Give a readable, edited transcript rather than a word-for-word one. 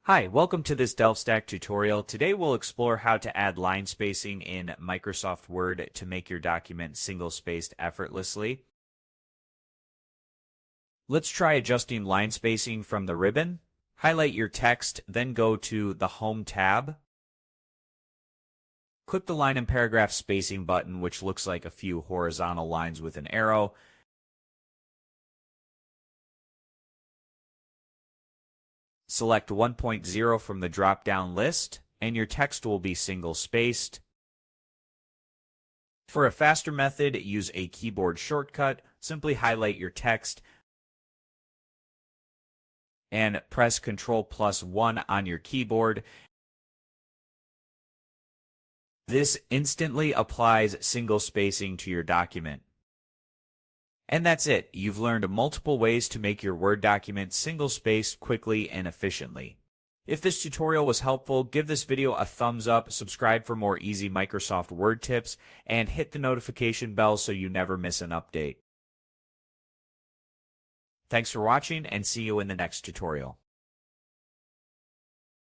Hi, welcome to this DelveStack tutorial. Today we'll explore how to add line spacing in Microsoft Word to make your document single-spaced effortlessly. Let's try adjusting line spacing from the ribbon. Highlight your text, then go to the Home tab. Click the Line and Paragraph Spacing button, which looks like a few horizontal lines with an arrow. Select 1.0 from the drop-down list, and your text will be single-spaced. For a faster method, use a keyboard shortcut. Simply highlight your text and press Ctrl+1 on your keyboard. This instantly applies single spacing to your document. And that's it. You've learned multiple ways to make your Word document single-spaced quickly and efficiently. If this tutorial was helpful, give this video a thumbs up, subscribe for more easy Microsoft Word tips, and hit the notification bell so you never miss an update. Thanks for watching, and see you in the next tutorial.